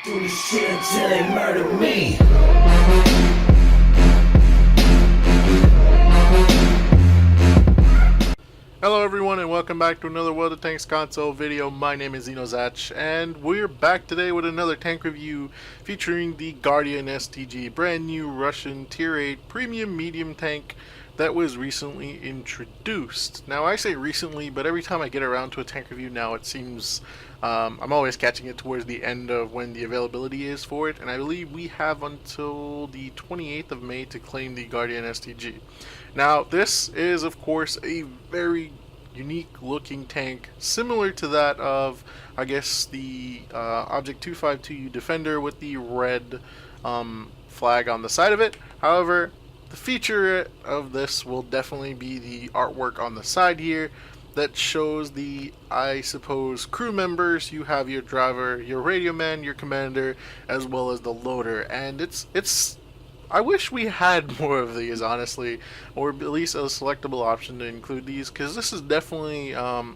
Do this shit until they murder me. Hello everyone and welcome back to another World of Tanks console video. My name is Zach and we're back today with another tank review featuring the Guardian STG, brand new Russian tier 8 premium medium tank that was recently introduced. Now I say recently, but every time I get around to a tank review now it seems I'm always catching it towards the end of when the availability is for it, and I believe we have until the 28th of May to claim the Guardian STG. Now this is of course a very unique looking tank, similar to that of I guess the Object 252U Defender with the red flag on the side of it. However, the feature of this will definitely be the artwork on the side here that shows the, I suppose, crew members. You have your driver, your radio man, your commander, as well as the loader, and it's I wish we had more of these, honestly, or at least a selectable option to include these, because this is definitely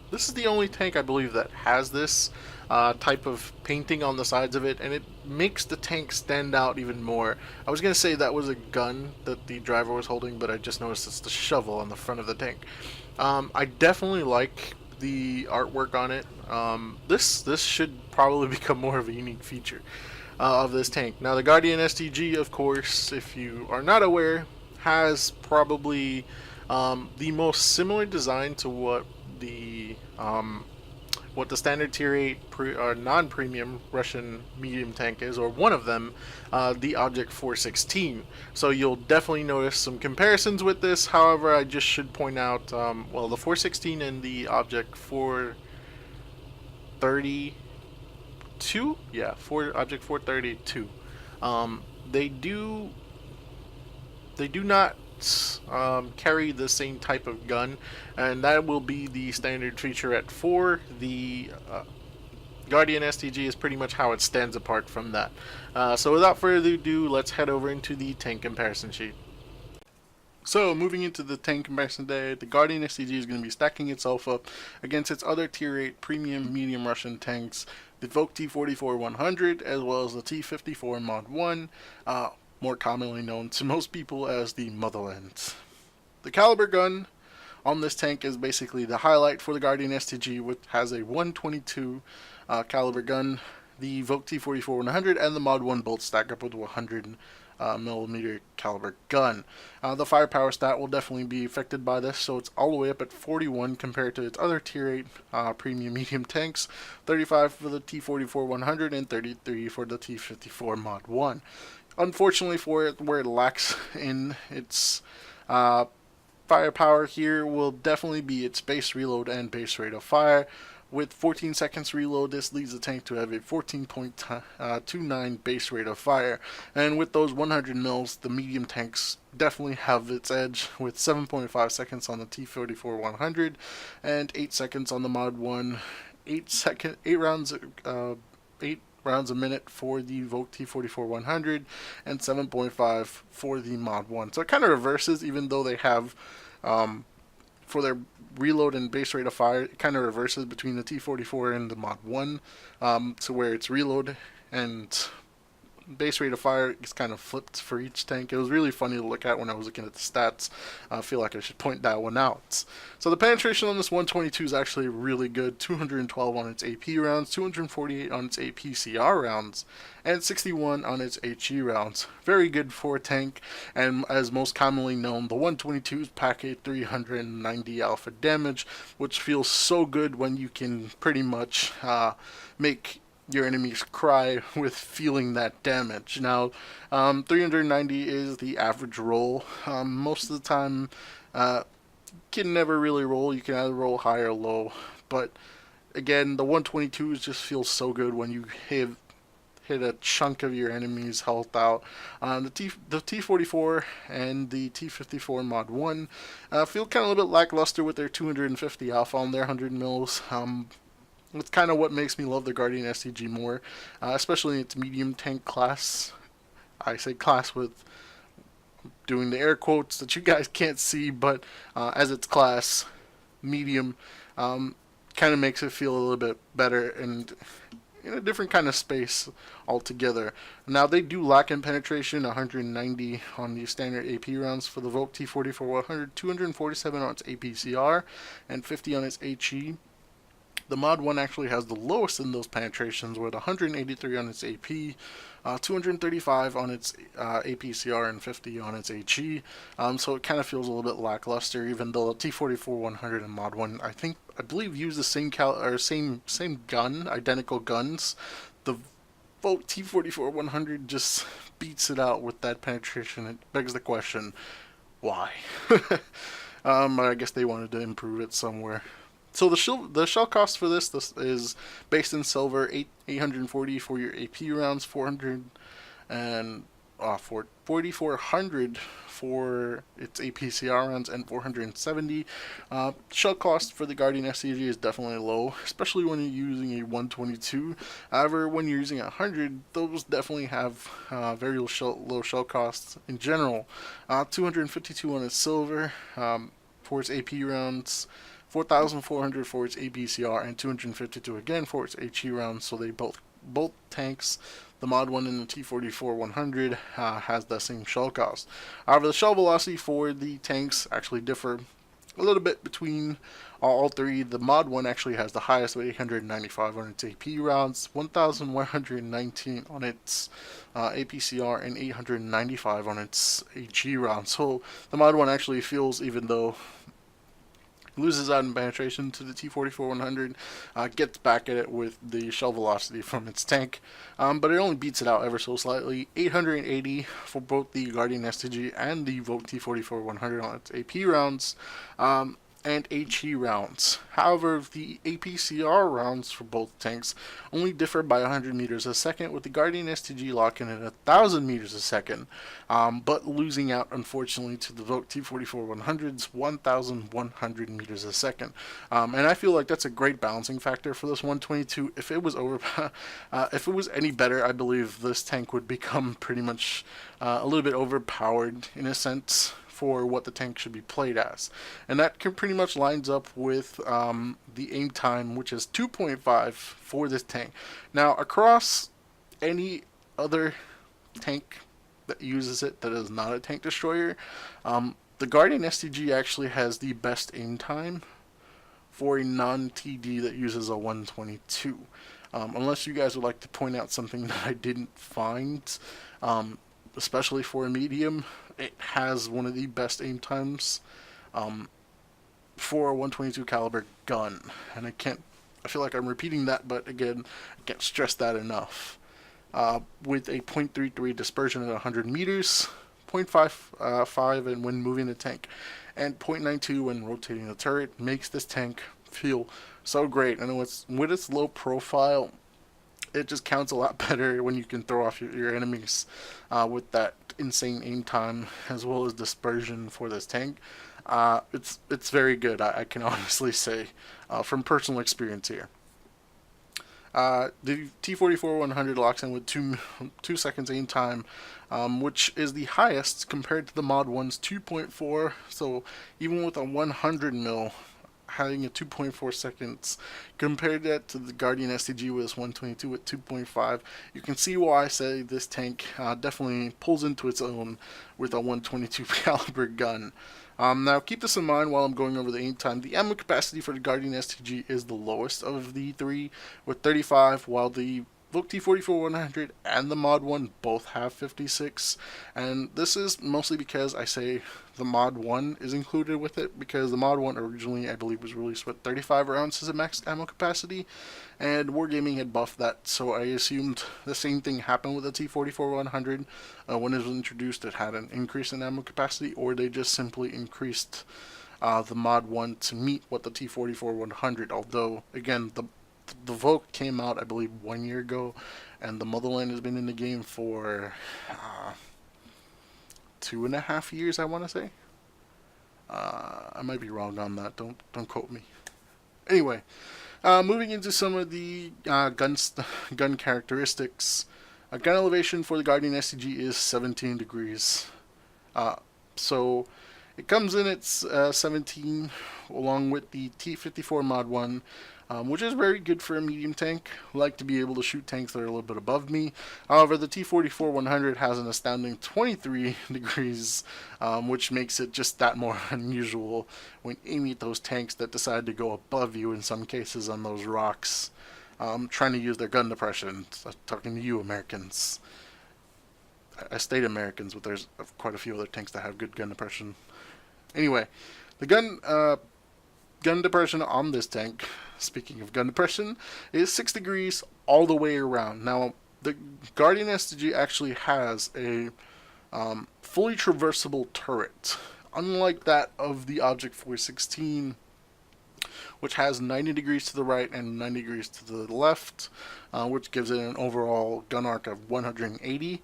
this is the only tank I believe that has this type of painting on the sides of it, and it makes the tank stand out even more. I was gonna say that was a gun that the driver was holding, but I just noticed it's the shovel on the front of the tank. I definitely like the artwork on it. This should probably become more of a unique feature of this tank. Now the Guardian STG, of course, if you are not aware, has probably the most similar design to what the standard tier 8 non-premium Russian medium tank is, or one of them, the Object 416. So you'll definitely notice some comparisons with this. However, I just should point out, well, the 416 and the Object 432, yeah, Object 432, they do not carry the same type of gun, and that will be the standard featurette for the Guardian STG. Is pretty much how it stands apart from that. So without further ado, let's head over into the tank comparison sheet. So moving into the tank comparison today, the Guardian STG is going to be stacking itself up against its other tier 8 premium medium Russian tanks, the Voke T-44-100 as well as the T-54 Mod 1, more commonly known to most people as the Motherland. The caliber gun on this tank is basically the highlight for the Guardian STG, which has a 122 caliber gun. The Voke T-44-100 and the Mod 1 both stack up with a 100 millimeter caliber gun. The firepower stat will definitely be affected by this, so it's all the way up at 41 compared to its other tier 8 premium medium tanks, 35 for the T-44-100 and 33 for the T-54 Mod 1. Unfortunately for it, where it lacks in its firepower here will definitely be its base reload and base rate of fire. With 14 seconds reload, this leads the tank to have a 14.29 base rate of fire. And with those 100 mils, the medium tanks definitely have its edge, with 7.5 seconds on the T-44-100 and 8 seconds on the Mod 1. 8 rounds a minute for the Voke T-44-100 and 7.5 for the Mod 1. So it kind of reverses, even though they have for their reload and base rate of fire, it kind of reverses between the T-44 and the Mod 1, to where its reload and base rate of fire is kind of flipped for each tank. It was really funny to look at when I was looking at the stats. I feel like I should point that one out. So the penetration on this 122 is actually really good. 212 on its AP rounds, 248 on its APCR rounds, and 61 on its HE rounds. Very good for a tank, and as most commonly known, the 122s pack a 390 alpha damage, which feels so good when you can pretty much make your enemies cry with feeling that damage. Now, 390 is the average roll. Most of the time, can never really roll. You can either roll high or low. But again, the 122s just feel so good when you hit a chunk of your enemy's health out. The T-44 and the T-54 Mod 1 feel kind of a little bit lackluster with their 250 alpha on their 100 mils. It's kind of what makes me love the Guardian STG more, especially in its medium tank class. I say class with doing the air quotes that you guys can't see, but as its class, medium, kind of makes it feel a little bit better, and in a different kind of space altogether. Now they do lack in penetration, 190 on the standard AP rounds for the Volk T44-100, 247 on its APCR, and 50 on its HE. The Mod 1 actually has the lowest in those penetrations with 183 on its AP, 235 on its APCR, and 50 on its HE. So it kind of feels a little bit lackluster, even though the T44-100 and Mod 1, I believe, use the same same gun, identical guns. The Volt T44-100 just beats it out with that penetration. It begs the question, why? I guess they wanted to improve it somewhere. So the shell cost for this is based in silver, 840 for your AP rounds, 400 and 4400 for its APCR rounds, and 470. Shell cost for the Guardian STG is definitely low, especially when you're using a 122. However, when you're using a 100, those definitely have very low shell costs in general. 252 on its silver for its AP rounds, 4,400 for its ABCR, and 252 again for its HE rounds. So they both tanks, the Mod 1 and the T44-100, has the same shell cost. However, the shell velocity for the tanks actually differ a little bit between all three. The Mod 1 actually has the highest with 895 on its AP rounds, 1,119 on its APCR, and 895 on its HE rounds. So the Mod 1 actually feels, even though loses out in penetration to the T44-100, gets back at it with the shell velocity from its tank, but it only beats it out ever so slightly. 880 for both the Guardian STG and the Vote T44-100 on its AP rounds, and HE rounds. However, the APCR rounds for both tanks only differ by 100 meters a second, with the Guardian STG locking in at 1,000 meters a second, but losing out, unfortunately, to the Vote T44-100's 1,100 meters a second. And I feel like that's a great balancing factor for this 122. If it was if it was any better, I believe this tank would become pretty much a little bit overpowered in a sense for what the tank should be played as. And that pretty much lines up with the aim time, which is 2.5 for this tank. Now, across any other tank that uses it that is not a tank destroyer, the Guardian STG actually has the best aim time for a non-TD that uses a 122. Unless you guys would like to point out something that I didn't find, especially for a medium, it has one of the best aim times for a 122 caliber gun. And I feel like I'm repeating that, but again, I can't stress that enough. With a .33 dispersion at 100 meters, 0.55 and when moving the tank, and 0.92 when rotating the turret, makes this tank feel so great. I know with its low profile, it just counts a lot better when you can throw off your enemies with that insane aim time as well as dispersion for this tank. It's very good, I can honestly say, from personal experience here. The T44-100 locks in with 2 seconds aim time, which is the highest compared to the Mod 1's 2.4. So even with a 100 mil, having a 2.4 seconds, compared that to the Guardian STG with its 122 at 2.5, you can see why I say this tank definitely pulls into its own with a 122 caliber gun. Now keep this in mind while I'm going over the aim time. The ammo capacity for the Guardian STG is the lowest of the three with 35, while the Vote T44-100 and the Mod 1 both have 56, and this is mostly because I say the Mod 1 is included with it, because the Mod 1 originally, I believe, was released with 35 rounds as a max ammo capacity, and Wargaming had buffed that, so I assumed the same thing happened with the T44-100. When it was introduced, it had an increase in ammo capacity, or they just simply increased the Mod 1 to meet what the T44-100, although, again, the Vogue came out, I believe, 1 year ago, and the Motherland has been in the game for 2.5 years, I want to say. I might be wrong on that. Don't quote me. Anyway, moving into some of the gun characteristics. Gun elevation for the Guardian STG is 17 degrees. So it comes in at 17, along with the T54 Mod 1. which is very good for a medium tank. I like to be able to shoot tanks that are a little bit above me. However, the T-44-100 has an astounding 23 degrees, which makes it just that more unusual when aiming at those tanks that decide to go above you in some cases on those rocks, trying to use their gun depression. I'm talking to you, Americans. I state Americans, but there's quite a few other tanks that have good gun depression. Anyway, the gun depression on this tank, speaking of gun depression, is 6 degrees all the way around. Now, the Guardian STG actually has a fully traversable turret, unlike that of the Object 416, which has 90 degrees to the right and 90 degrees to the left, which gives it an overall gun arc of 180.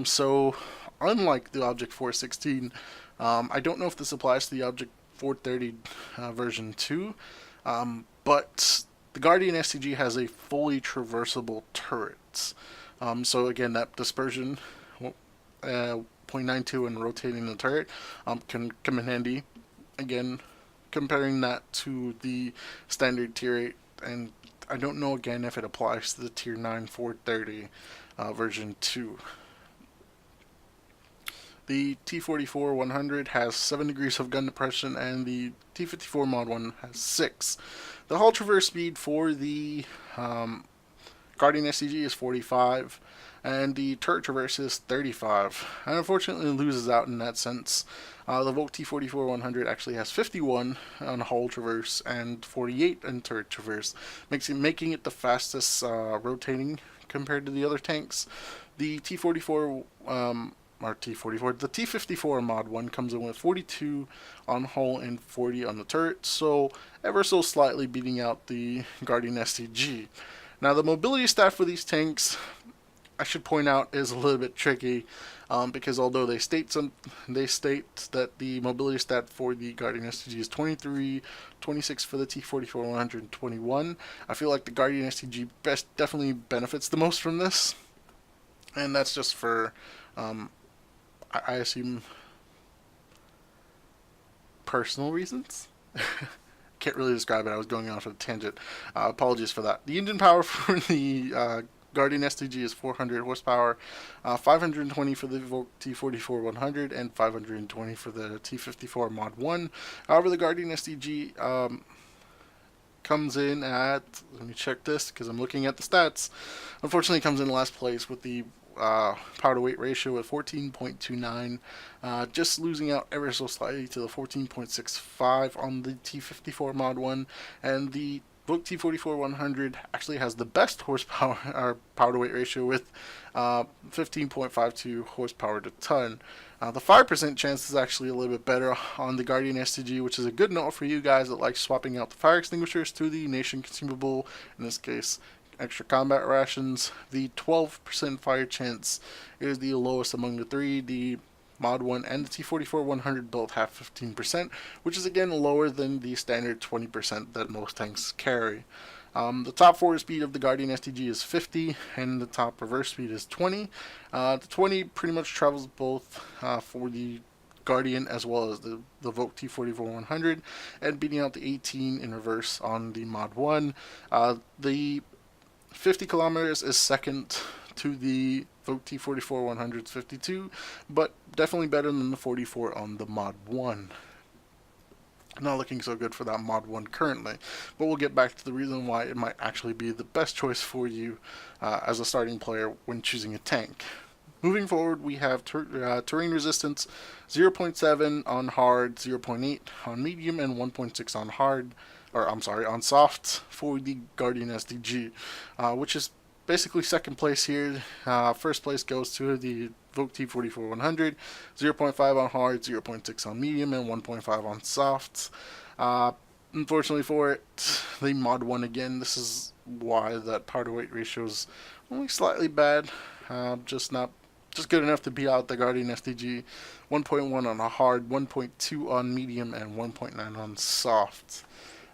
So, unlike the Object 416, I don't know if this applies to the Object 430 version 2, but the Guardian STG has a fully traversable turret. So again, that dispersion, 0.92 and rotating the turret, can come in handy. Again, comparing that to the standard tier 8, and I don't know again if it applies to the tier 9 430 version 2. The T-44-100 has 7 degrees of gun depression, and the T-54 Mod 1 has 6. The hull traverse speed for the Guardian STG is 45, and the turret traverse is 35. And unfortunately loses out in that sense. The Volk T-44-100 actually has 51 on hull traverse and 48 in turret traverse, making it the fastest rotating compared to the other tanks. The T-44 the T-54 Mod 1 comes in with 42 on hull and 40 on the turret, so ever so slightly beating out the Guardian STG. Now, the mobility stat for these tanks, I should point out, is a little bit tricky, because although they state that the mobility stat for the Guardian STG is 23, 26 for the T-44-100, and 21, I feel like the Guardian STG definitely benefits the most from this, and that's just for I assume personal reasons. Can't really describe it. I was going off of a tangent. Apologies for that. The engine power for the Guardian STG is 400 horsepower, 520 for the Volk T-44-100, and 520 for the T-54 Mod 1. However, the Guardian STG comes in at, let me check this because I'm looking at the stats, unfortunately comes in last place with the power to weight ratio at 14.29, just losing out ever so slightly to the 14.65 on the T-54 Mod 1, and the Volk T-44-100 actually has the best horsepower or power to weight ratio with 15.52 horsepower to ton. The 5% chance is actually a little bit better on the Guardian STG, which is a good note for you guys that like swapping out the fire extinguishers to the nation consumable, in this case extra combat rations. The 12% fire chance is the lowest among the three. The Mod 1 and the T-44-100 both have 15%, which is again lower than the standard 20% that most tanks carry. The top forward speed of the Guardian STG is 50, and the top reverse speed is 20. The 20 pretty much travels both for the Guardian as well as the Volk T-44-100, and beating out the 18 in reverse on the Mod 1. The 50 kilometers is second to the Volk T-44-100's 52, but definitely better than the 44 on the Mod 1. Not looking so good for that Mod 1 currently, but we'll get back to the reason why it might actually be the best choice for you as a starting player when choosing a tank. Moving forward, we have terrain resistance 0.7 on hard, 0.8 on medium, and 1.6 on hard, on soft for the Guardian STG, which is basically second place here. First place goes to the Volk T-44-100, 0.5 on hard, 0.6 on medium, and 1.5 on soft. Unfortunately for it, the Mod 1 again, this is why that power to weight ratio is only slightly bad, just good enough to beat out the Guardian STG. 1.1 on a hard, 1.2 on medium, and 1.9 on soft.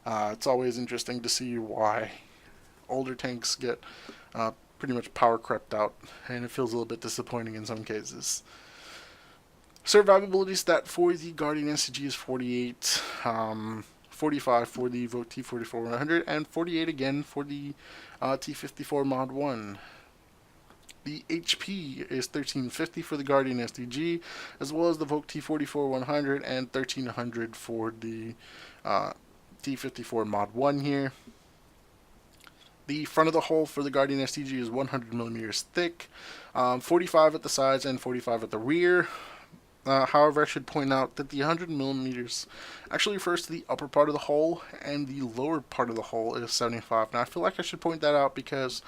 It's always interesting to see why older tanks get pretty much power crept out, and it feels a little bit disappointing in some cases. Survivability stat for the Guardian STG is 48. 45 for the Vote T44-100, and 48 again for the T54 Mod 1. The HP is 1350 for the Guardian STG, as well as the Vogue T44-100 and 1300 for the T54 Mod 1 here. The front of the hull for the Guardian STG is 100 millimeters thick, 45 at the sides and 45 at the rear. However, I should point out that the 100 millimeters actually refers to the upper part of the hull, and the lower part of the hull is 75. Now, I feel like I should point that out because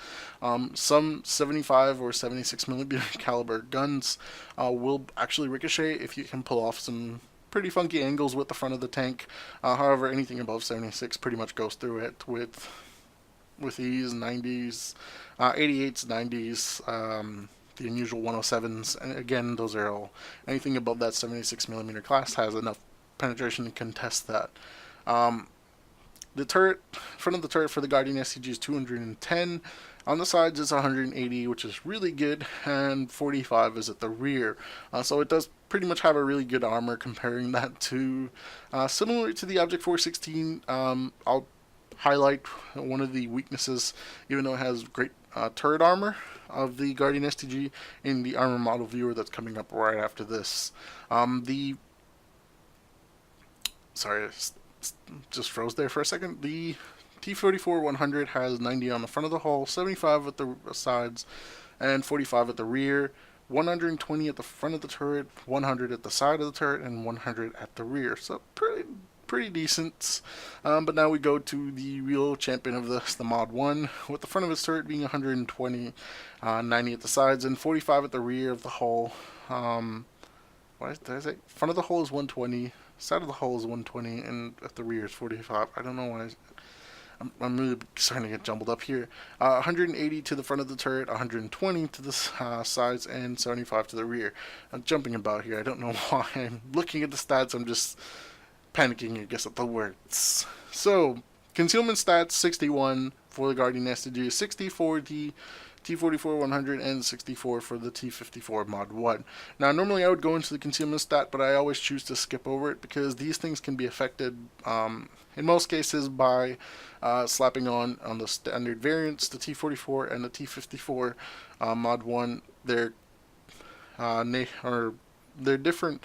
some 75 or 76 millimeter caliber guns will actually ricochet if you can pull off some pretty funky angles with the front of the tank. However, anything above 76 pretty much goes through it with these 90s, 88s, 90s. The unusual 107s, and again, those are all, anything above that 76 millimeter class has enough penetration to contest that. The turret, front of the turret for the Guardian STG is 210. On the sides is 180, which is really good, and 45 is at the rear. So it does pretty much have a really good armor. Comparing that to, similar to the Object 416, I'll highlight one of the weaknesses, even though it has great turret armor of the Guardian STG in the armor model viewer that's coming up right after this. Sorry, just froze there for a second. The T44-100 has 90 on the front of the hull, 75 at the sides, and 45 at the rear. 120 at the front of the turret, 100 at the side of the turret, and 100 at the rear. So pretty decent. But now we go to the real champion of this, the Mod 1, with the front of its turret being 120, 90 at the sides, and 45 at the rear of the hull. What did I say? Front of the hull is 120, side of the hull is 120, and at the rear is 45. I don't know why. I'm really starting to get jumbled up here. 180 to the front of the turret, 120 to the sides, and 75 to the rear. I'm jumping about here. I don't know why. I'm looking at the stats. I'm just panicking, I guess, at the words. So, concealment stats, 61 for the Guardian STG, 60 for the T44-100, and 64 for the T54 Mod 1. Now, normally I would go into the concealment stat, but I always choose to skip over it because these things can be affected, in most cases, by slapping on the standard variants, the T44 and the T54 Mod 1. They're different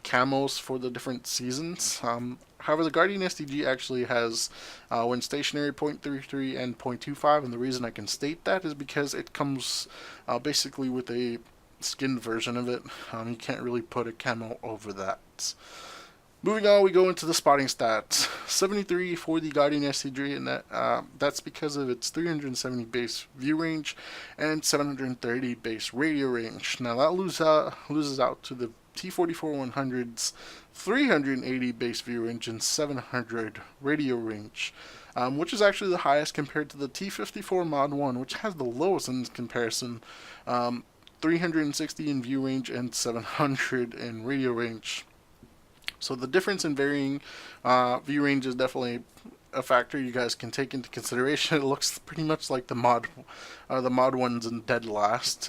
camos for the different seasons. However, the Guardian STG actually has when stationary 0.33 and 0.25, and the reason I can state that is because it comes basically with a skinned version of it. You can't really put a camo over that. Moving on, we go into the spotting stats. 73 for the Guardian STG, and that's because of its 370 base view range and 730 base radio range. Now that loses out to the T44-100's 380 base view range and 700 radio range, which is actually the highest compared to the T54 Mod 1, which has the lowest in this comparison, 360 in view range and 700 in radio range. So the difference in varying view range is definitely a factor you guys can take into consideration. It looks pretty much like the mod 1's in dead last.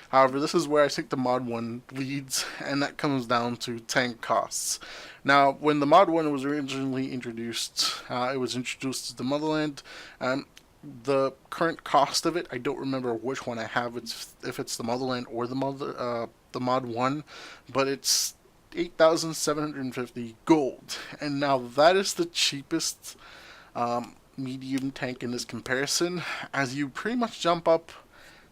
However, this is where I think the mod 1 leads, and that comes down to tank costs. Now, when the mod 1 was originally introduced, it was introduced to the Motherland. The current cost of it, I don't remember which one I have. If it's the Motherland or the mod 1, but it's 8,750 gold, and now that is the cheapest medium tank in this comparison, as you pretty much jump up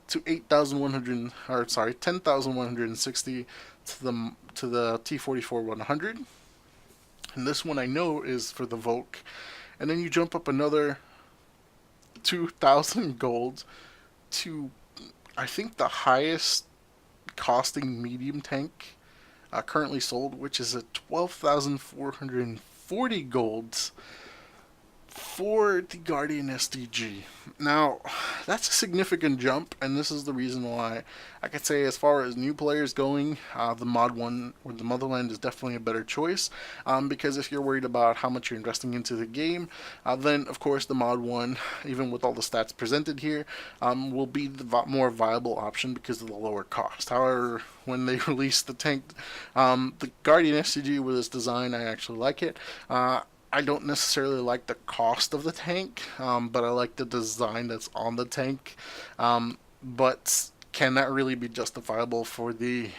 to 10,160 to the T44-100, and this one I know is for the Volk, and then you jump up another 2,000 gold to, I think, the highest costing medium tank currently sold, which is at 12,440 gold for the Guardian STG. Now, that's a significant jump, and this is the reason why I could say, as far as new players going, the Mod 1 or the Motherland is definitely a better choice. Because if you're worried about how much you're investing into the game, then of course the Mod 1, even with all the stats presented here, will be the more viable option because of the lower cost. However, when they release the tank, the Guardian STG with its design, I actually like it. I don't necessarily like the cost of the tank, but I like the design that's on the tank. But can that really be justifiable for the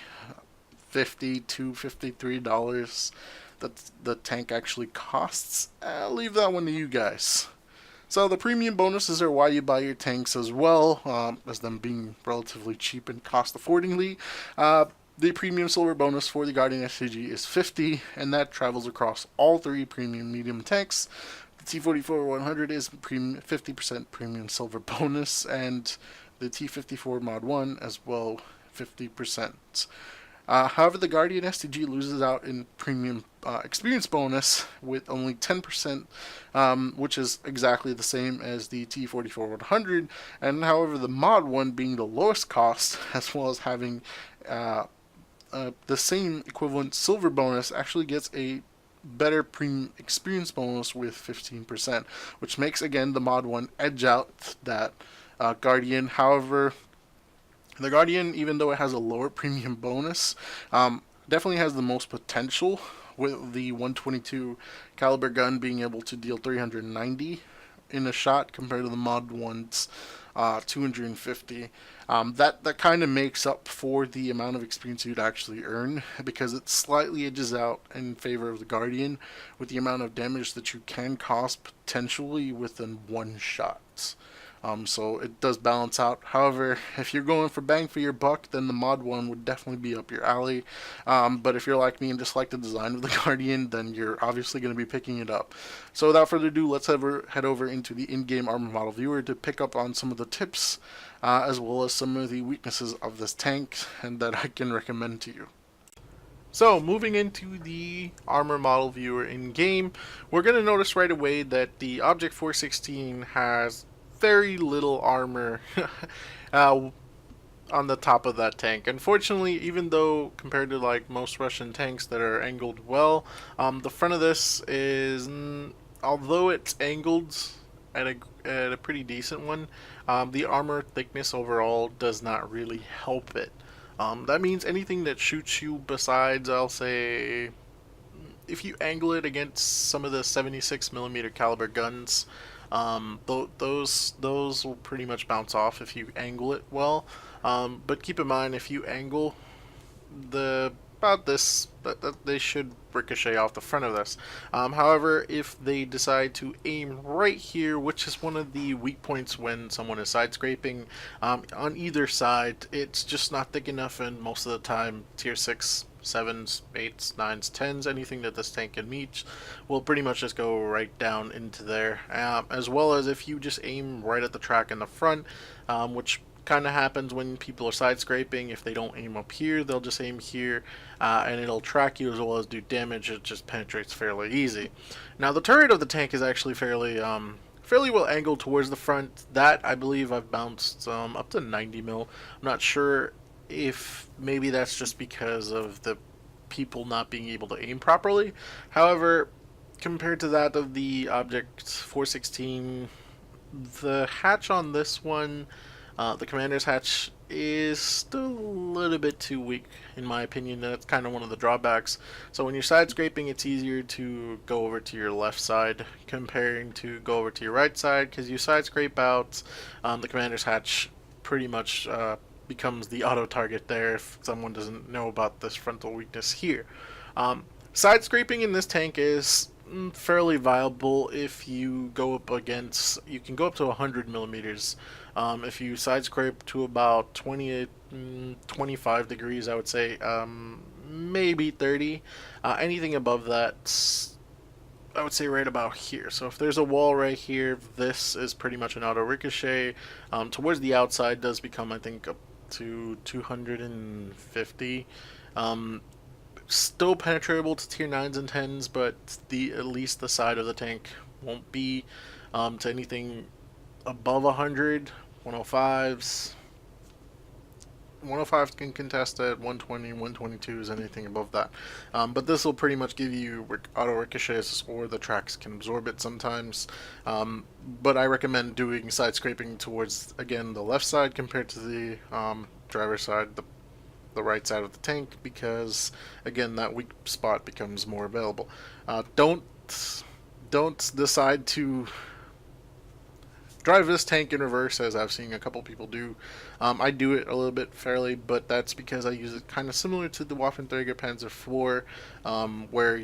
$50 to $53 that the tank actually costs? I'll leave that one to you guys. So the premium bonuses are why you buy your tanks as well, as them being relatively cheap and cost affordingly. The premium silver bonus for the Guardian STG is 50, and that travels across all three premium medium tanks. The T44-100 is 50% premium silver bonus, and the T54 Mod 1 as well, 50%. However, the Guardian STG loses out in premium experience bonus with only 10%, which is exactly the same as the T44-100. And however, the Mod 1 being the lowest cost, as well as having the same equivalent silver bonus, actually gets a better premium experience bonus with 15%, which makes, again, the Mod 1 edge out that Guardian. However, the Guardian, even though it has a lower premium bonus, definitely has the most potential, with the 122 caliber gun being able to deal 390 in a shot compared to the Mod 1's 250. That kind of makes up for the amount of experience you'd actually earn, because it slightly edges out in favor of the Guardian with the amount of damage that you can cause potentially within one shot. So it does balance out. However, if you're going for bang for your buck, then the Mod 1 would definitely be up your alley. But if you're like me and just like the design of the Guardian, then you're obviously going to be picking it up. So without further ado, let's head over into the in-game armor model viewer to pick up on some of the tips, as well as some of the weaknesses of this tank, and that I can recommend to you. So, moving into the armor model viewer in-game, we're going to notice right away that the Object 416 has very little armor on the top of that tank. Unfortunately, even though compared to like most Russian tanks that are angled well, the front of this is, although it's angled at a pretty decent one, the armor thickness overall does not really help it. That means anything that shoots you besides, I'll say, if you angle it against some of the 76mm caliber guns, those will pretty much bounce off if you angle it well. But keep in mind, if you angle about this, that they should ricochet off the front of this. However, if they decide to aim right here, which is one of the weak points when someone is side scraping, on either side, it's just not thick enough, and most of the time, tier 6, 7s, 8s, 9s, 10s, anything that this tank can meet will pretty much just go right down into there. As well as if you just aim right at the track in the front, which kind of happens when people are side scraping. If they don't aim up here, they'll just aim here, and it'll track you as well as do damage. It just penetrates fairly easy. Now the turret of the tank is actually fairly well angled towards the front. That, I believe, I've bounced up to 90 mil. I'm not sure if maybe that's just because of the people not being able to aim properly. However, compared to that of the Object 416, the hatch on this one, the commander's hatch, is still a little bit too weak in my opinion. That's kind of one of the drawbacks. So when you're side scraping, it's easier to go over to your left side comparing to go over to your right side, because you side scrape out, the commander's hatch pretty much becomes the auto target there if someone doesn't know about this frontal weakness here. Side scraping in this tank is fairly viable if you go up against, you can go up to 100 millimeters. If you side scrape to about 25 degrees, I would say, maybe 30. Anything above that, I would say right about here. So if there's a wall right here, this is pretty much an auto ricochet. Towards the outside does become, I think, up to 250. Still penetrable to tier 9s and 10s, but at least the side of the tank won't be to anything above 100, 105s. 105 can contest at 120, 122 is anything above that. But this will pretty much give you auto ricochets, or the tracks can absorb it sometimes. But I recommend doing side scraping towards, again, the left side compared to the driver's side, the right side of the tank, because again, that weak spot becomes more available. Don't decide to drive this tank in reverse, as I've seen a couple people do. I do it a little bit fairly, but that's because I use it kind of similar to the Waffenträger Panzer IV, where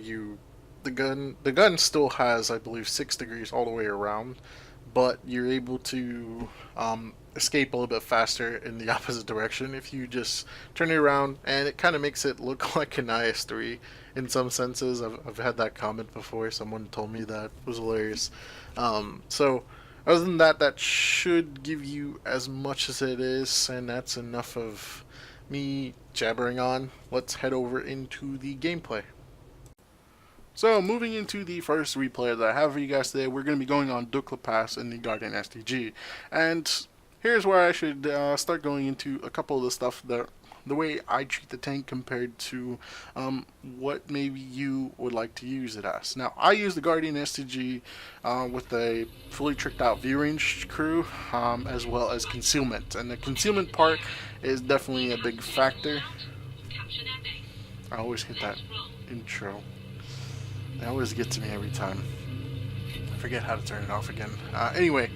the gun still has, I believe, 6 degrees all the way around, but you're able to escape a little bit faster in the opposite direction if you just turn it around, and it kind of makes it look like an IS-3 in some senses. I've had that comment before. Someone told me that. It was hilarious. So other than that, that should give you as much as it is, and that's enough of me jabbering on. Let's head over into the gameplay. So, moving into the first replay that I have for you guys today, we're going to be going on Dukla Pass in the Guardian STG. And here's where I should start going into a couple of the stuff that the way I treat the tank compared to what maybe you would like to use it as. Now, I use the Guardian STG with a fully tricked out view range crew, as well as concealment. And the concealment part is definitely a big factor. I always hit that intro. It always gets me every time. I forget how to turn it off again. Anyway,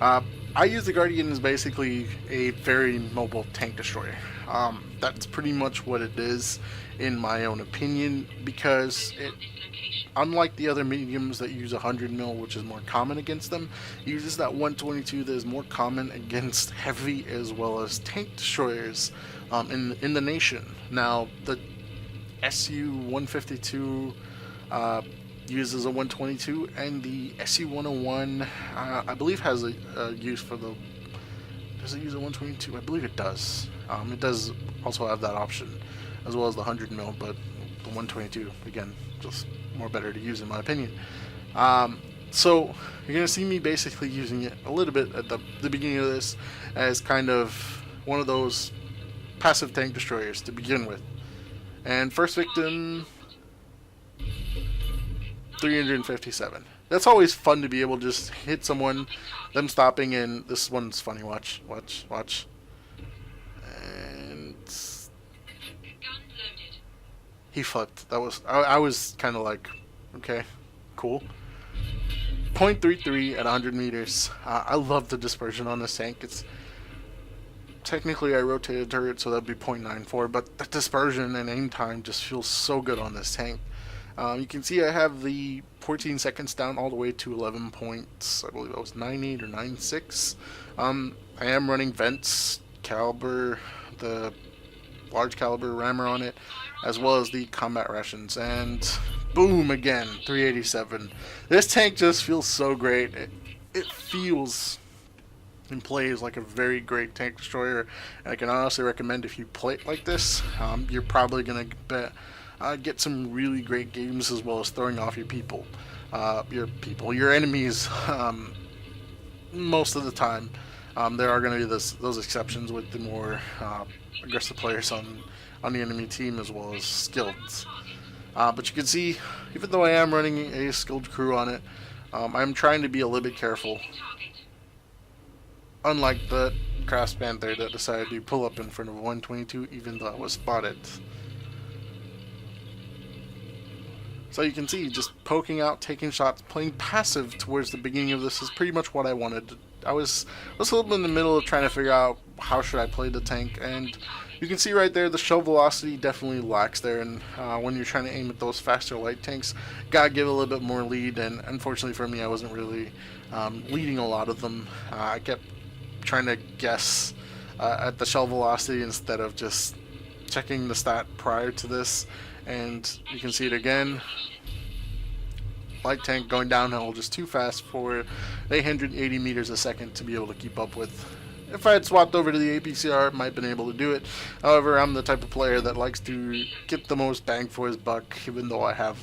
I use the Guardian as basically a very mobile tank destroyer. That's pretty much what it is, in my own opinion, because it, unlike the other mediums that use 100 mil, which is more common against them, uses that 122 that is more common against heavy as well as tank destroyers in the nation. Now, the SU-152 uses a 122, and the SU-101 I believe has a use for the... Does it use a 122? I believe it does. It does also have that option, as well as the 100 mil, but the 122, again, just more better to use in my opinion. So you're going to see me basically using it a little bit at the beginning of this as kind of one of those passive tank destroyers to begin with. And first victim, 357. That's always fun to be able to just hit someone, them stopping, and this one's funny. Watch. And he flipped. That was, I was kind of like, okay, cool. 0.33 at 100 meters. I love the dispersion on this tank. It's technically, I rotated the turret, so that'd be 0.94, but the dispersion and aim time just feels so good on this tank. You can see I have the 14 seconds down all the way to 11 points. I believe that was 98 or 96. I am running vents, caliber, the large caliber rammer on it, as well as the combat rations, and boom, again, 387. This tank just feels so great. It feels and plays like a very great tank destroyer, and I can honestly recommend, if you play it like this, you're probably going to get some really great games, as well as throwing off your enemies most of the time. There are going to be those exceptions with the more aggressive players on the enemy team, as well as skilled. But you can see, even though I am running a skilled crew on it, I'm trying to be a little bit careful. Unlike the Craft Panther that decided to pull up in front of 122, even though I was spotted. So you can see, just poking out, taking shots, playing passive towards the beginning of this is pretty much what I wanted. I was a little bit in the middle of trying to figure out how should I play the tank, and you can see right there the shell velocity definitely lacks there, and when you're trying to aim at those faster light tanks, gotta give a little bit more lead, and unfortunately for me, I wasn't really leading a lot of them. I kept trying to guess at the shell velocity instead of just checking the stat prior to this, and you can see it again. Light tank going downhill just too fast for 880 meters a second to be able to keep up with. If I had swapped over to the APCR, I might have been able to do it. However, I'm the type of player that likes to get the most bang for his buck, even though I have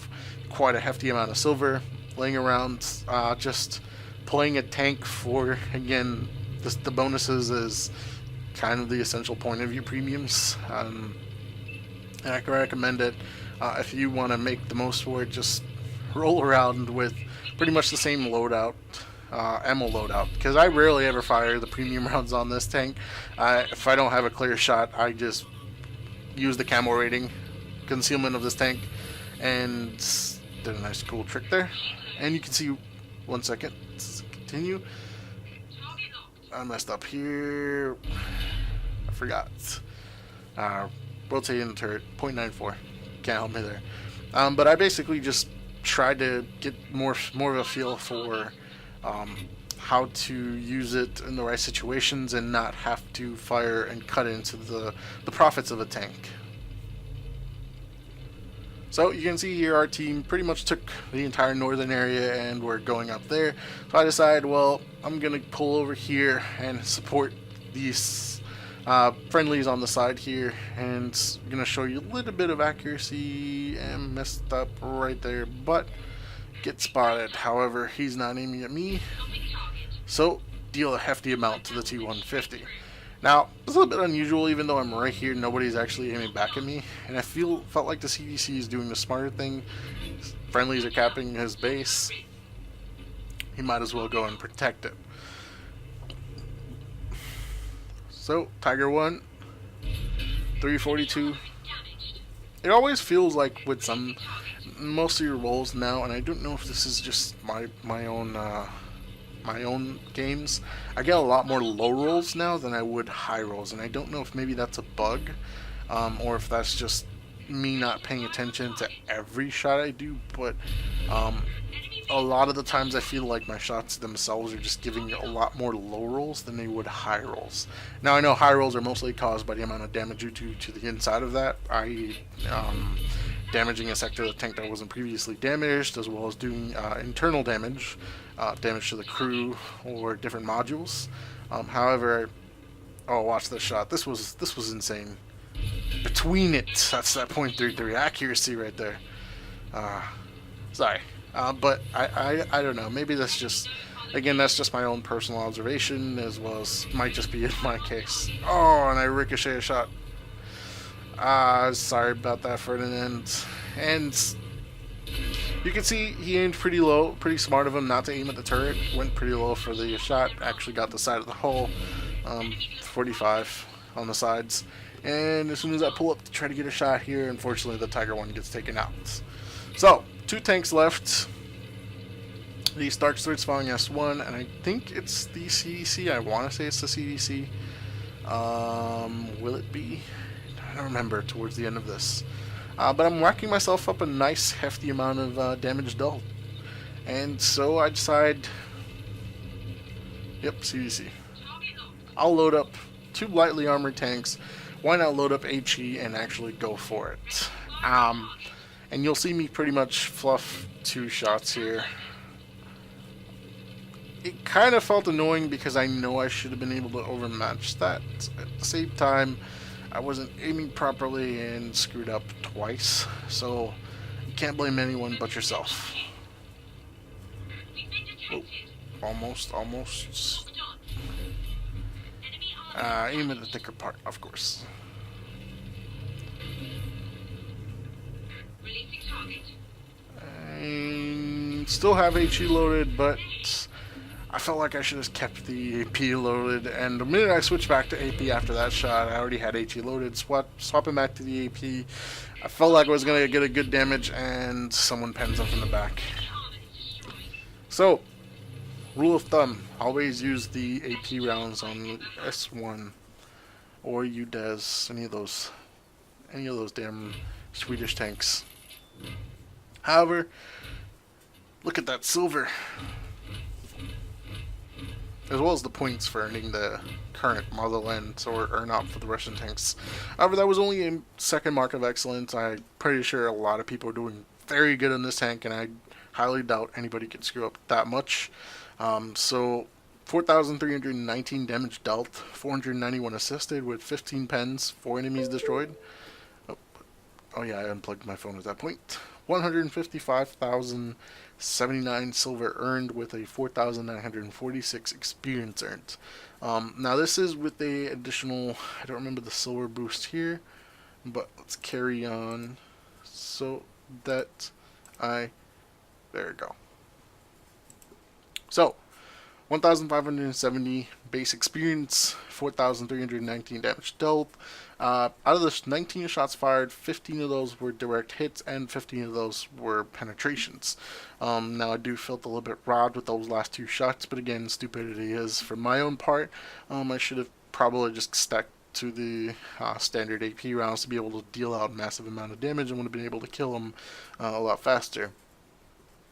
quite a hefty amount of silver. laying around, just playing a tank for, again, the bonuses is kind of the essential point of your premiums. And I can recommend it. If you want to make the most for it, just roll around with pretty much the same loadout, ammo loadout, because I rarely ever fire the premium rounds on this tank. If I don't have a clear shot, I just use the camo rating concealment of this tank and did a nice cool trick there. And you can see, 1 second, let's continue. I messed up here. I forgot. Rotating the turret, 0.94. Can't help me there. But I basically just tried to get more of a feel for how to use it in the right situations and not have to fire and cut into the profits of a tank. So you can see here our team pretty much took the entire northern area and we're going up there. So I decided, well, I'm going to pull over here and support these friendlies on the side here, and I'm going to show you a little bit of accuracy, and messed up right there, but get spotted. However, he's not aiming at me, so deal a hefty amount to the T-150. Now, it's a little bit unusual, even though I'm right here, nobody's actually aiming back at me, and I felt like the CDC is doing the smarter thing. Friendlies are capping his base. He might as well go and protect it. So, Tiger 1, 342. It always feels like with most of your rolls now, and I don't know if this is just my own games, I get a lot more low rolls now than I would high rolls, and I don't know if maybe that's a bug, or if that's just me not paying attention to every shot I do, but a lot of the times I feel like my shots themselves are just giving a lot more low rolls than they would high rolls. Now I know high rolls are mostly caused by the amount of damage you do to the inside of that, i.e. Damaging a sector of the tank that wasn't previously damaged, as well as doing internal damage, damage to the crew or different modules. However, oh, watch this shot. This was insane. Between it, that's that .33 accuracy right there. Sorry. But I don't know, maybe that's just, again, that's just my own personal observation, as well as might just be in my case. Oh, and I ricochet a shot. Sorry about that, Ferdinand. And you can see he aimed pretty low, pretty smart of him not to aim at the turret, went pretty low for the shot, actually got the side of the hull, 45 on the sides. And as soon as I pull up to try to get a shot here, unfortunately the Tiger 1 gets taken out. So, 2 tanks left. The Stark starts following S1, and I think it's the CDC. I want to say it's the CDC. Will it be? I don't remember towards the end of this. But I'm racking myself up a nice hefty amount of damage dealt. And so I decide, yep, CDC. I'll load up 2 lightly armored tanks. Why not load up HE and actually go for it? And you'll see me pretty much fluff 2 shots here. It kind of felt annoying because I know I should have been able to overmatch that. At the same time, I wasn't aiming properly and screwed up twice. So, you can't blame anyone but yourself. Oh, almost. Aim at the thicker part, of course. And still have HE loaded, but I felt like I should have kept the AP loaded, and the minute I switched back to AP after that shot, I already had HE loaded. Swapping back to the AP, I felt like I was going to get a good damage, and someone pens up in the back. So, rule of thumb, always use the AP rounds on S1 or UDES, any of those damn Swedish tanks. However, look at that silver, as well as the points for earning the current Motherland or not for the Russian tanks. However, that was only a second mark of excellence. I'm pretty sure a lot of people are doing very good in this tank, and I highly doubt anybody can screw up that much. So 4,319 damage dealt, 491 assisted with 15 pens, 4 enemies destroyed. Oh yeah, I unplugged my phone at that point. 155,000 79 silver earned with a 4,946 experience earned. Now this is with a additional, I don't remember the silver boost here, but let's carry on so that there we go. So 1,570 base experience, 4,319 damage dealt. Out of the 19 shots fired, 15 of those were direct hits and 15 of those were penetrations. Now I do felt a little bit robbed with those last 2 shots, but again, stupidity is for my own part. I should have probably just stacked to the standard AP rounds to be able to deal out a massive amount of damage and would have been able to kill them a lot faster.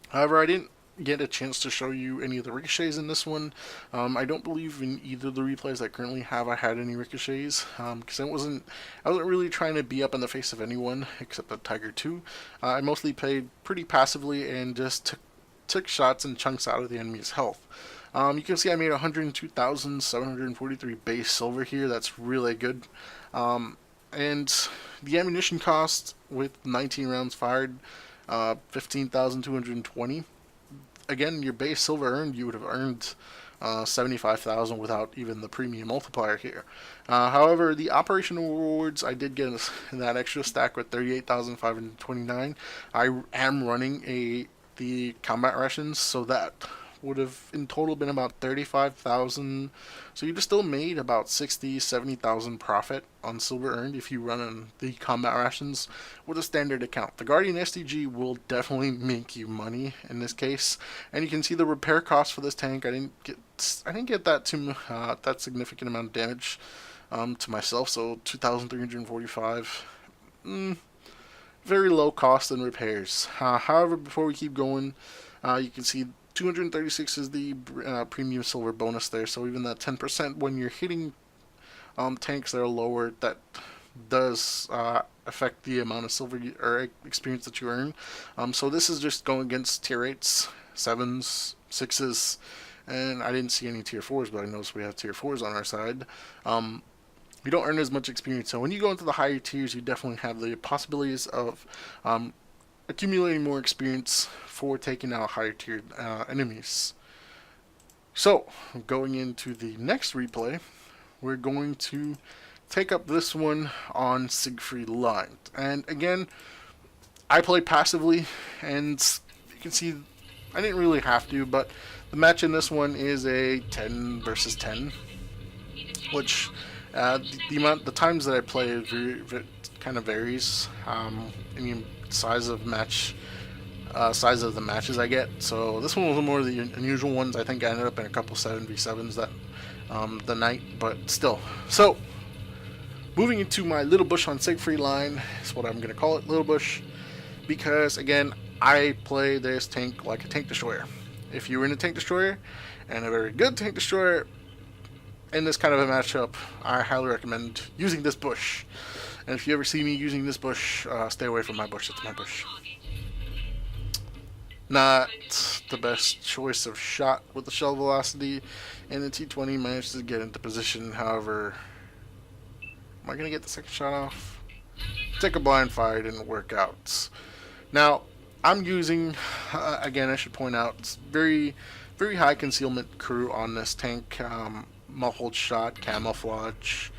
However, I didn't get a chance to show you any of the ricochets in this one. I don't believe in either of the replays I currently have I had any ricochets, because I wasn't really trying to be up in the face of anyone except the Tiger 2. I mostly played pretty passively and just took shots and chunks out of the enemy's health. You can see I made 102,743 base silver here. That's really good. And the ammunition cost with 19 rounds fired, 15,220. Again, your base silver earned, you would have earned 75,000 without even the premium multiplier here. However, the operational rewards, I did get that extra stack with 38,529. I am running the combat rations, so that would have in total been about 35,000. So you just still made about 70,000 profit on silver earned if you run on the combat rations with a standard account. The Guardian STG will definitely make you money in this case, and you can see the repair cost for this tank. I didn't get that significant amount of damage to myself, so 2,345. Very low cost in repairs. However, before we keep going, you can see 236 is the premium silver bonus there, so even that 10% when you're hitting tanks that are lower, that does affect the amount of silver or experience that you earn. So this is just going against tier 8s, 7s, 6s, and I didn't see any tier 4s, but I noticed we have tier 4s on our side. You don't earn as much experience, so when you go into the higher tiers, you definitely have the possibilities of accumulating more experience for taking out higher tiered enemies. So, going into the next replay, we're going to take up this one on Siegfried Line. And again, I play passively, and you can see I didn't really have to, but the match in this one is a 10 versus 10, which the times that I play kind of varies. Size of the matches I get. So this one was more of the unusual ones. I think I ended up in a couple 7v7s that the night, but still. So moving into my little bush on Siegfried Line is what I'm going to call it, little bush, because again, I play this tank like a tank destroyer. If you're in a tank destroyer and a very good tank destroyer in this kind of a matchup, I highly recommend using this bush. And if you ever see me using this bush, stay away from my bush. It's my bush. Not the best choice of shot with the shell velocity, and the T-20 managed to get into position. However, am I going to get the second shot off? Take a blind fire, didn't work out. Now, I'm using, again, I should point out, very, very high concealment crew on this tank. Muffled shot, camouflage.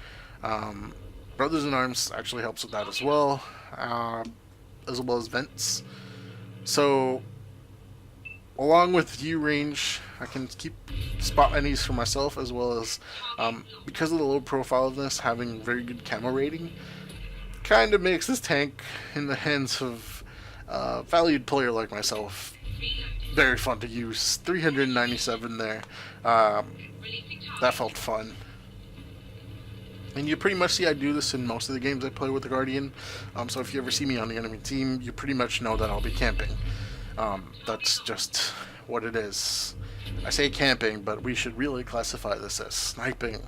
Brothers in Arms actually helps with that as well as vents. So, along with view range, I can keep spot enemies for myself, as well as, because of the low profile of this, having very good camo rating, kind of makes this tank, in the hands of a valued player like myself, very fun to use. 397 there. That felt fun. And you pretty much see I do this in most of the games I play with the Guardian. So if you ever see me on the enemy team, you pretty much know that I'll be camping. That's just what it is. I say camping, but we should really classify this as sniping.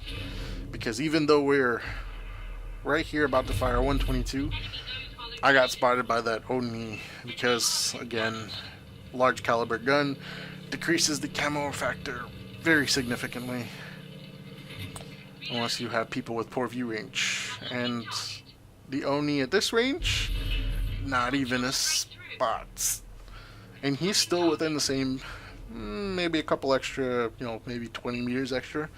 Because even though we're right here about to fire 122, I got spotted by that Oni because, again, large caliber gun decreases the camo factor very significantly. Unless you have people with poor view range. And the Oni at this range, not even a spot. and he's still within the same, maybe a couple extra, maybe 20 meters extra,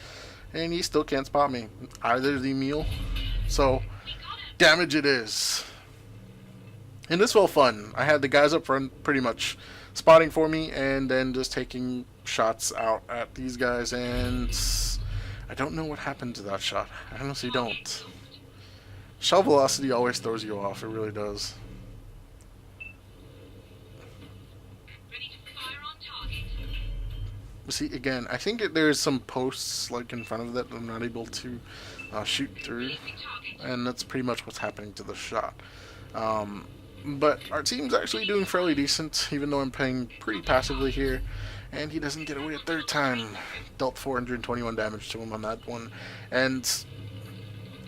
and he still can't spot me. Either the meal. So, damage it is. And this felt fun. I had the guys up front pretty much spotting for me, and then just taking shots out at these guys, and I don't know what happened to that shot. I honestly don't. Shell velocity always throws you off, it really does. See, again, I think there's some posts like in front of that I'm not able to shoot through, and that's pretty much what's happening to the shot. But our team's actually doing fairly decent, even though I'm playing pretty passively here, and he doesn't get away a third time. Dealt 421 damage to him on that one, and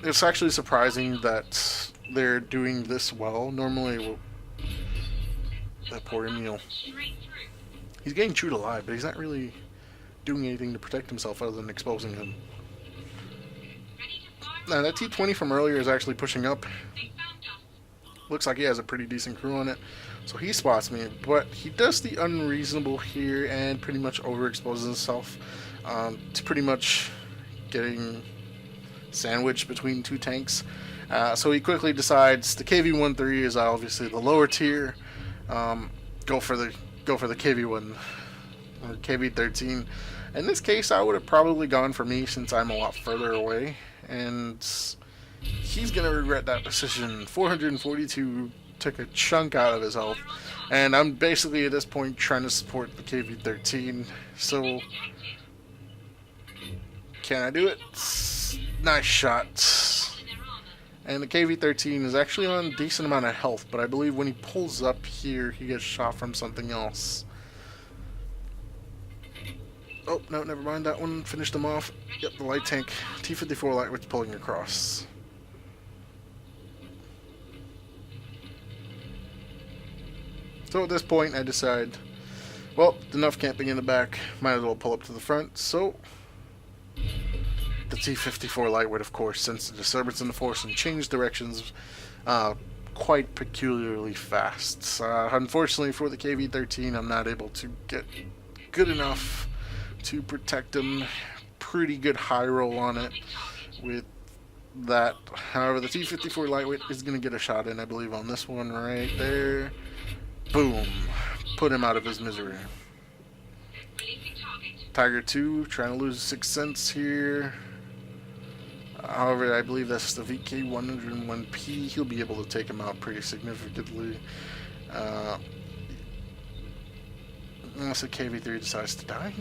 it's actually surprising that they're doing this well. Normally, that poor Emil. He's getting chewed alive, but he's not really doing anything to protect himself other than exposing him. Now, that T-20 from earlier is actually pushing up. Looks like he has a pretty decent crew on it, so he spots me, but he does the unreasonable here and pretty much overexposes himself to pretty much getting sandwiched between two tanks. So he quickly decides the KV-13 is obviously the lower tier. Go for the KV-1 or KV-13. In this case, I would have probably gone for me since I'm a lot further away, and he's gonna regret that decision. 442 took a chunk out of his health, and I'm basically at this point trying to support the KV-13. So, can I do it? Nice shot. And the KV-13 is actually on a decent amount of health, but I believe when he pulls up here, he gets shot from something else. Oh, no, never mind. That one finished him off. Yep, the light tank. T-54 lightweight's pulling across. So at this point, I decide, well, enough camping in the back. Might as well pull up to the front. So, the T-54 lightweight, of course, sensed the disturbance in the force and changed directions quite peculiarly fast. Unfortunately for the KV-13, I'm not able to get good enough to protect him. Pretty good high roll on it with that. However, the T-54 lightweight is going to get a shot in, I believe, on this one right there. Boom. Put him out of his misery. Tiger 2 trying to lose 6 cents here. However, I believe that's the VK-101P. He'll be able to take him out pretty significantly. Unless the KV-3 decides to die.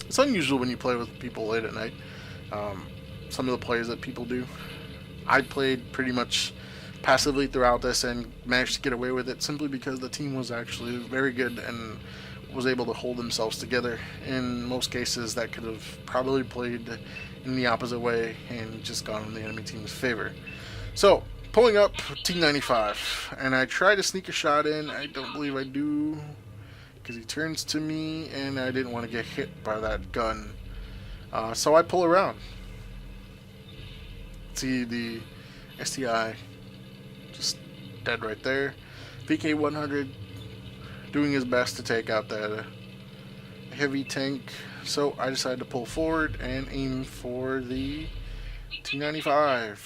It's unusual when you play with people late at night. Some of the plays that people do. I played pretty much passively throughout this and managed to get away with it simply because the team was actually very good and was able to hold themselves together. In most cases, that could have probably played in the opposite way and just gone in the enemy team's favor. So, pulling up T-95, and I try to sneak a shot in. I don't believe I do, because he turns to me, and I didn't want to get hit by that gun. So I pull around. See the STI just dead right there. VK-100 doing his best to take out that heavy tank. So I decided to pull forward and aim for the T-95.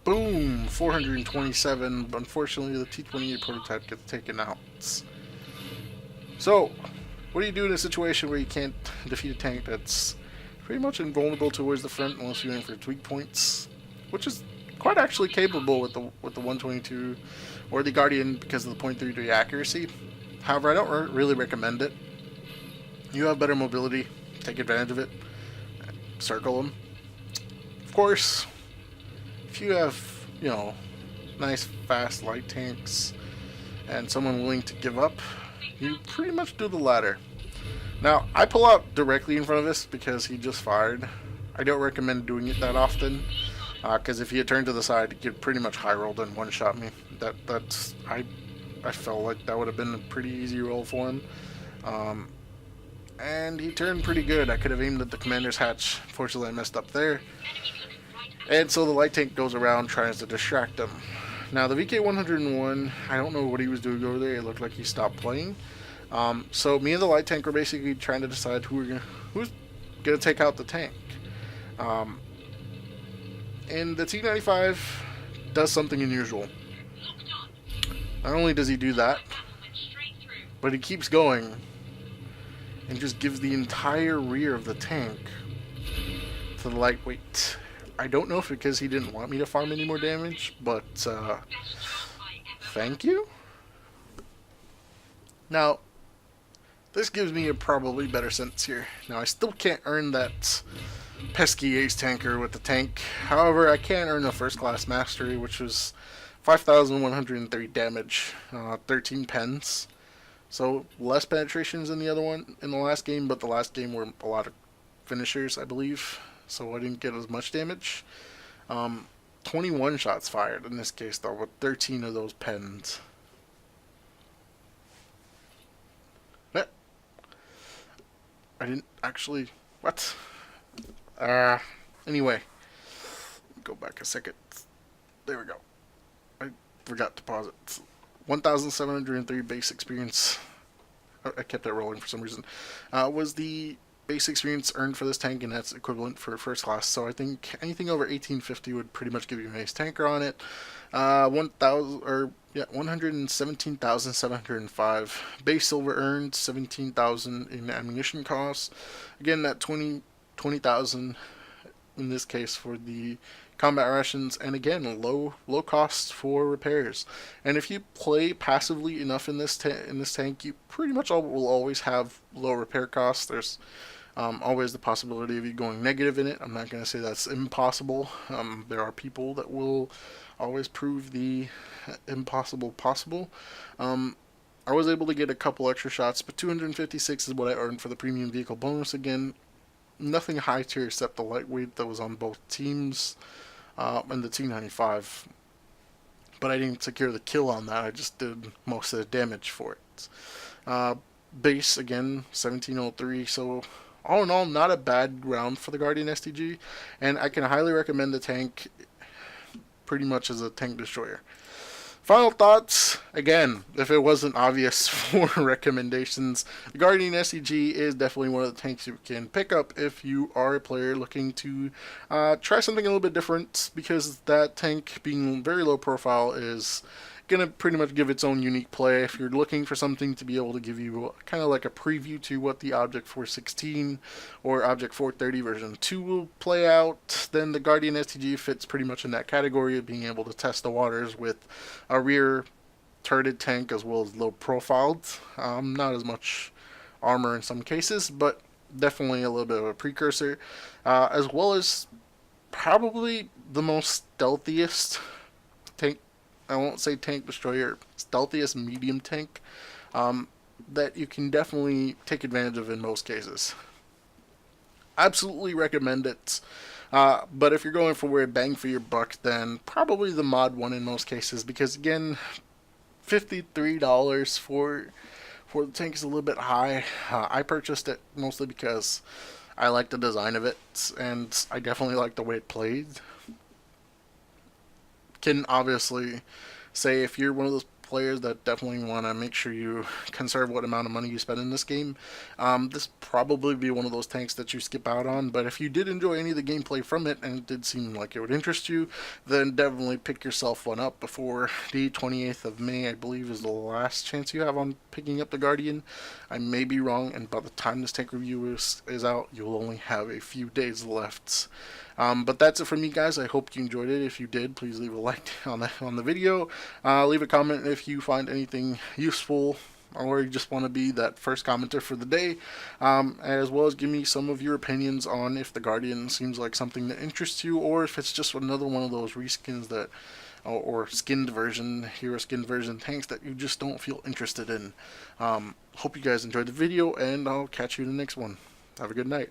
Boom! 427. Unfortunately, the T-28 prototype gets taken out. So, what do you do in a situation where you can't defeat a tank that's pretty much invulnerable towards the front unless you aim for tweak points? Which is quite actually capable with the 122 or the Guardian because of the .33 accuracy. However, I don't really recommend it. You have better mobility. Take advantage of it. Circle them. Of course, if you have, nice, fast light tanks and someone willing to give up, you pretty much do the latter. Now, I pull out directly in front of this because he just fired. I don't recommend doing it that often, because if he had turned to the side, he could pretty much high rolled and one-shot me. I felt like that would have been a pretty easy roll for him. And he turned pretty good. I could have aimed at the commander's hatch. Fortunately, I messed up there. And so the light tank goes around, tries to distract him. Now the VK101, I don't know what he was doing over there. It looked like he stopped playing. So me and the light tank were basically trying to decide who's gonna take out the tank. And the T95 does something unusual. Not only does he do that, but he keeps going and just gives the entire rear of the tank to the lightweight. I don't know if it's because he didn't want me to farm any more damage, but thank you. Now, this gives me a probably better sense here. Now, I still can't earn that pesky ace tanker with the tank. However, I can earn a first class mastery, which was 5,103 damage, 13 pens. So less penetrations than the other one in the last game, but the last game were a lot of finishers, I believe. So I didn't get as much damage. 21 shots fired in this case, though, with 13 of those pens. I didn't actually... What? Anyway. Go back a second. There we go. I forgot to pause it. 1,703 base experience. I kept that rolling for some reason. Was the base experience earned for this tank, and that's equivalent for first class. So I think anything over 1850 would pretty much give you an ace tanker on it. 117,705 base silver earned, 17,000 in ammunition costs. Again, that 20,000 in this case for the combat rations, and again low costs for repairs. And if you play passively enough in this tank, you pretty much will always have low repair costs. There's always the possibility of you going negative in it. I'm not going to say that's impossible. There are people that will always prove the impossible possible. I was able to get a couple extra shots, but 256 is what I earned for the premium vehicle bonus. Again, nothing high tier except the lightweight that was on both teams, and the T95. But I didn't secure the kill on that. I just did most of the damage for it. Base, again, 1703. So all in all, not a bad round for the Guardian STG. And I can highly recommend the tank pretty much as a tank destroyer. Final thoughts, again, if it wasn't obvious for recommendations, the Guardian STG is definitely one of the tanks you can pick up if you are a player looking to try something a little bit different, because that tank, being very low profile, is going to pretty much give its own unique play. If you're looking for something to be able to give you kind of like a preview to what the Object 416 or Object 430 version 2 will play out, then the Guardian STG fits pretty much in that category of being able to test the waters with a rear turreted tank as well as low profiled. Not as much armor in some cases, but definitely a little bit of a precursor, as well as probably the most stealthiest tank. I won't say tank destroyer, stealthiest medium tank that you can definitely take advantage of in most cases. Absolutely recommend it. But if you're going for a bang for your buck, then probably the mod one in most cases, because again, $53 for the tank is a little bit high. I purchased it mostly because I like the design of it, and I definitely like the way it played. Can obviously say, if you're one of those players that definitely want to make sure you conserve what amount of money you spend in this game, this probably be one of those tanks that you skip out on. But if you did enjoy any of the gameplay from it, and it did seem like it would interest you, then definitely pick yourself one up before the 28th of May, I believe, is the last chance you have on picking up the Guardian. I may be wrong, and by the time this tank review is out, you'll only have a few days left. But that's it from me, guys. I hope you enjoyed it. If you did, please leave a like on the video. Leave a comment if you find anything useful, or you just want to be that first commenter for the day, as well as give me some of your opinions on if the Guardian seems like something that interests you, or if it's just another one of those reskins that, or skinned version, hero skinned version tanks that you just don't feel interested in. Hope you guys enjoyed the video, and I'll catch you in the next one. Have a good night.